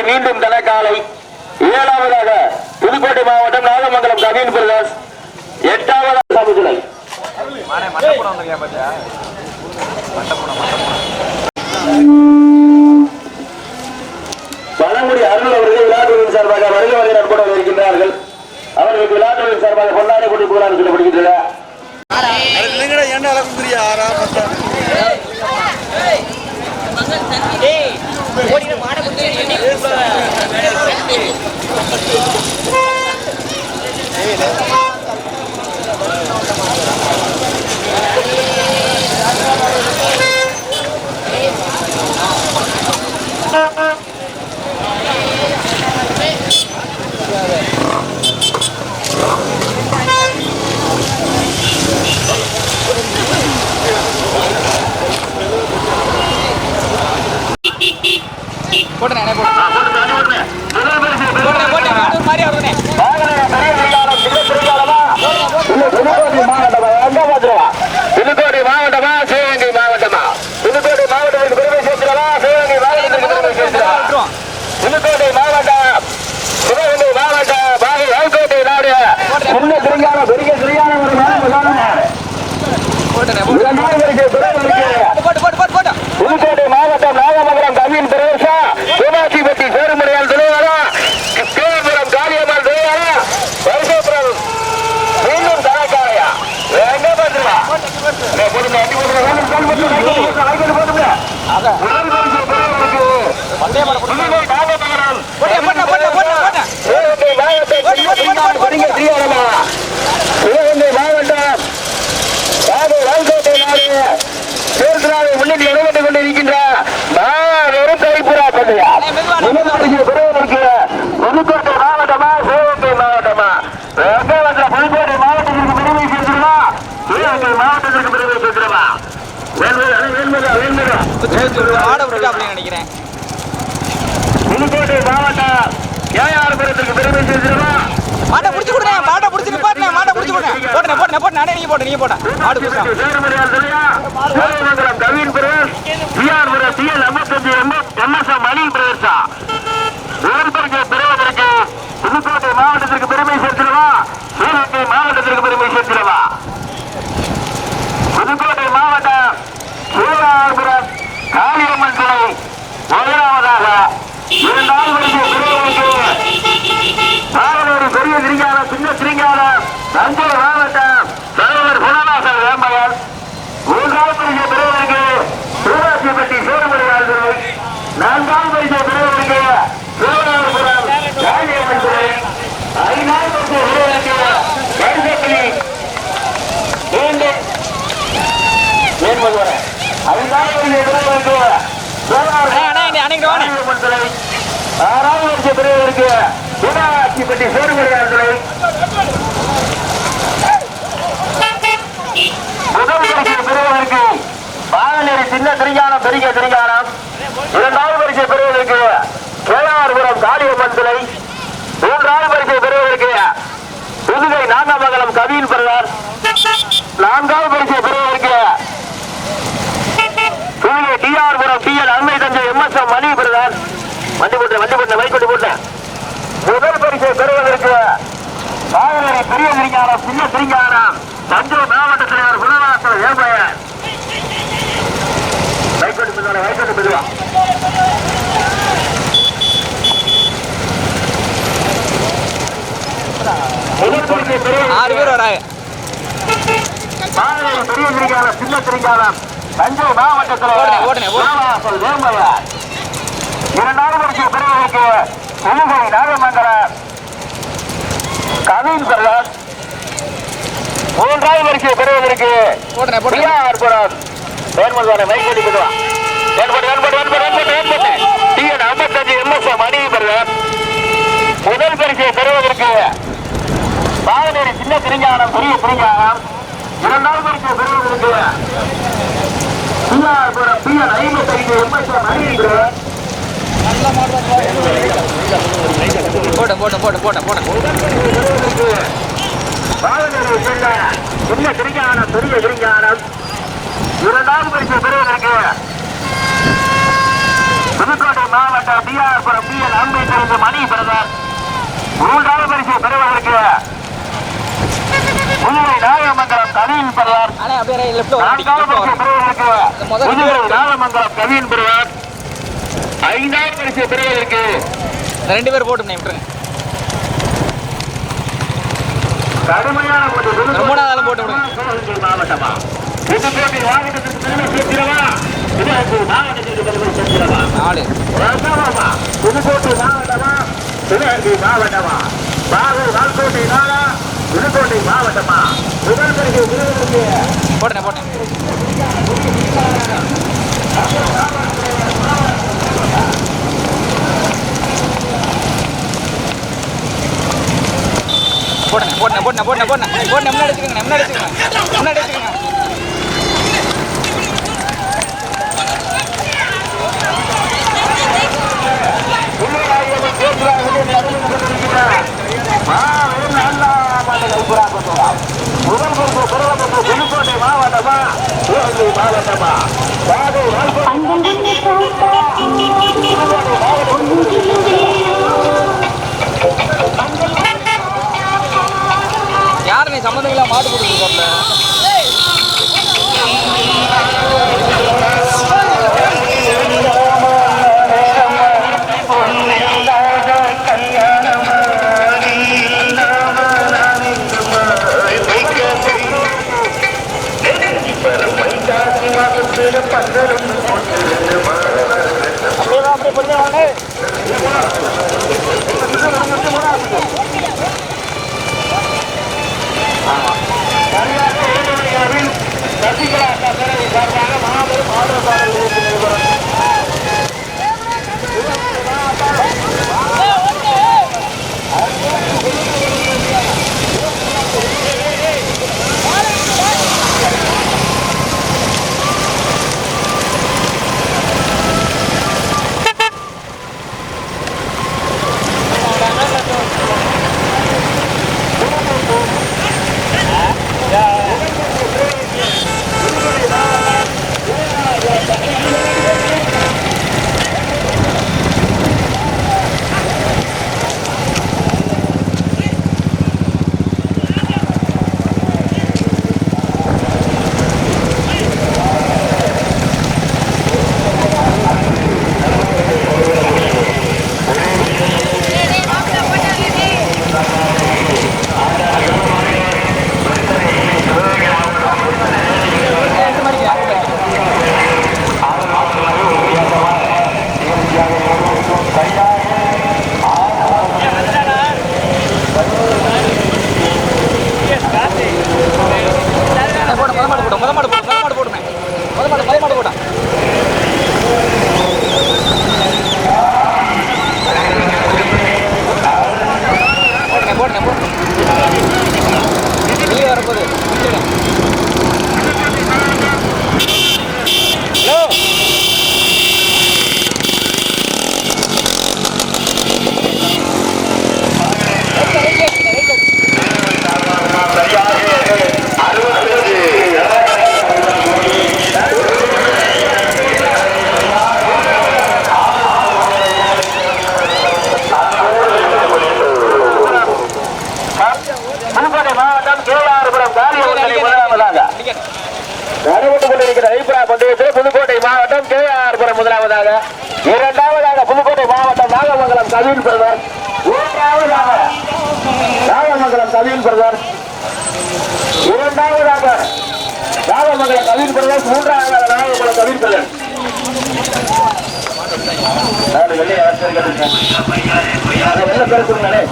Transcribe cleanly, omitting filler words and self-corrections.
மீண்டும் தலைக்காலை. ஏழாவதாக புதுக்கோட்டை மாவட்டம் நாகமங்கலம் கவின் பிரதர்ஸ். எட்டாவதாக சமுதுரை. பழங்குடி அருள் அவர்கள் விளையாட்டுகளின் சார்பாக வருகை வரை நட்போடு இருக்கின்றார்கள். அவர்களுக்கு விளையாட்டுகளின் சார்பாக கொண்டாடி கொண்டு கூறான்னு சொல்லப்படுகின்றன. புதுக்கோட்டை மாவட்டமா சிவகங்கை மாவட்டமா? புதுக்கோட்டை மாவட்டத்திற்கு பெருமை சேர்க்கிறவா சிவகங்கை மாவட்டத்திற்கு பெருமை சேர்க்கிறவா? புதுக்கோட்டை மாவட்டம் சிவகங்கை மாவட்டம் ராயக்கோட்டை நாடு சின்ன சிறியான பெரிய சிறியான ஒரு புதுக்கோட்டை மாவட்டம் நாகமங்கலம் கவின் பிரதேசா சோமாசிப்பட்டி சேருமுறையால் துணையாளா கேவபுரம் காளியம்மாள் துணையாளா வருஷபுரம் மீண்டும் தலைக்காலையா எங்க பாத்துருவா சிவகங்கை மாவட்டம் ராயக்கோட்டை நாடு சேர்த்துனாவை முன்னிட்டு இடம்பெற்றுக் கொண்டிருக்கின்ற வெறும் கைப்புறா பண்டையா புதுக்கோட்டை மாவட்டமா சிவகங்கை மாவட்டமா? புதுக்கோட்டை மாவட்டத்திற்கு பெருமை சேர்க்கிறவா சிவகங்கை மாவட்டத்திற்கு பெருமை சேர்க்கிறவா? புதுக்கோட்டை மாவட்டம் ஏஆர்புரத்திற்கு பெருமை சேர்க்கிறவா? மாட்டை புடிச்சு கொடுங்க, மாட்டை புடிச்சு நிப்பாட்டுங்க, மாட்டை புடிச்சு கொடுங்க. போட்டேன் நானே, நீங்க போட்ட மாடு புடிச்சா சேருமுறையால் துணையா நாகமங்கலம் கவின் பிரதேஷ் டிஆர்புரம் டிஎல் 55 எம்எஸ்எம் மணி பிரதேசா வேறுபடுத்த பெறுவதற்கு புதுக்கோட்டை மாவட்டத்திற்கு பெருமை சேர்க்கிறவா சிவகங்கை மாவட்டத்திற்கு பெருமை சேர்க்கிறவா? புதுக்கோட்டை மாவட்டம் சிவகாபுரம் காளியம்மன் சிலை முதலாவதாக இரண்டாவது வரிசை பெறுவதற்கு நாகனூர் பெரிய சிறிங்காரம் சின்ன சிறிங்காரம் தஞ்சை மாவட்டம் தலைவர் குணவாசல் வேம்பகன். மூன்றாவது பரிசை பெறுவதற்கு சூராட்சிப்பட்டி சேருமுறையால் துறை. நான்காவது பரிசை பெறுவதற்கு சிவகாபுரம் காளியம்மன் துறை. ஐந்தாவது பரிசை பெறுவதற்கு வருஷப்பள்ளி மீண்டும் மேன்மதுவரை. ஐந்தாவது பரிசை பெறுவதற்கு காளியம்மன் துறை. ஆறாவது பரிசை பெறுவதற்கு சூராட்சிப்பட்டி சேருமுறையால் துறை. முதல் பரிசை பெறுவதற்கு பாகநேரி சின்ன திரிகானம் பெரிய திரிகானம். இரண்டாவது பரிசை பெறுவதற்கு கேஆர்புரம் காளியம்மன் சிலை. மூன்றாவது பரிசை பெறுவதற்கு புதுகை நாகமங்கலம் கவின் பிரதர். நான்காவது பரிசை பெறுவதற்கு புதுகை டிஆர்புரம் டிஎல் அண்மை தஞ்சை எம்எஸ்எம் மணி பிரதர். வண்டி போட்டேன் வைக்கொண்டு போட்டேன். முதல் பரிசை பெறுவதற்கு பாகநேரி பெரிய திரிகானம் சின்ன திரிகானம் தஞ்சை மாவட்ட தலைவர் குணவாசல் ஏம்பயன். வைக்கொண்டு மெதுவா ஆறு பேர் வராங்க. பெரிய திரிகாலம் சின்ன திரிகாலம் தஞ்சை மாவட்ட தலைவர் குணவாசல் ஏம்பயன். இரண்டாவது பரிசை பெறுவதற்கு புதுகை நாகமங்கலம் கவின் பிரதர். மூன்றாவது பரிசை பெறுவதற்கு டிஆர்புரம் மேன்மதுவரை மைக்கடி பெறுவா. டிஎன் 55 எம்எஸ்எம் மணி பிரதர். முதல் பரிசை பெறுவதற்கு பாகநேரி சின்ன திரிஞ்சானம் பெரிய திரிஞ்சானம். இரண்டாவது பரிசை பெறுவதற்கு டிஆர்புரம் டிஎன் 55 எம்எஸ்எம் மணி பிரதர். சின்ன திரிஞ்சானம் பெரிய திரிஞ்சானம். இரண்டாவது பரிசை பெறுவதற்கு புதுக்கோட்டை மாவட்டம் டிஆர்புரம் பிஎல் அம்பேத்கர் மணி பிரதர். மூன்றாவது பரிசை பெறுவதற்கு புதுவை நாகமங்கலம் கவின் பிரதர். நான்காவது பரிசை பெறுவதற்கு புதுவை நாகமங்கலம் கவின் பிரதர். ஐந்தாவது பரிசை பெறுவதற்கு 2 பேர் போட்டு விட்டுருங்க. கடுமையான மூணாவது போட்டு விடுங்க. மாவட்டமா புதுக்கோட்டை மாவட்டத்திற்கு பெருமை சேர்க்கிறவா, மாவட்டத்திற்கு பெருமை சேர்க்கிறவா, 4 புதுக்கோட்டை மாவட்டமா, சிவகங்கை மாவட்டமா, பாகூர் வால்கோட்டை நாளா, புதுக்கோட்டை மாவட்டமா, முதல் பரிசு விருதுக்கு போட்டேன் போட்டேன். போட்டேன் போட்டேன் போட்டேன் போட்டேன் போட்டேன். முன்னாடி வச்சுக்கோங்க, முன்னாடி வச்சுக்கோங்க, முன்னாடி வச்சுக்கோங்க. புதுக்கோட்டை மாவட்டமா, சிவகங்கை மாவட்டமா, பாகூர் யாரு நீ சம்மந்தம் இல்லாம மாட்டு கொடுத்துருக்கோம்ல. அப்படி பண்ணுவாங்க. சசிகலா பேரவை சார்பாக மாபெரும் ஆதரவாளர்கள் புதுக்கோட்டை மாவட்டம் கேஆர்புரம் முதலாவதாக, இரண்டாவதாக புதுக்கோட்டை மாவட்டம் நாகமங்கலம் கவின் பிரதர், மூன்றாவதாக நாகமங்கலம் கவின் பிரதர், இரண்டாவதாக நாகமங்கலம் கவின் பிரதர், மூன்றாவதாக நாகமங்கலம் கவின் பிரதர். வெளியே என்ன பேசுறீங்களே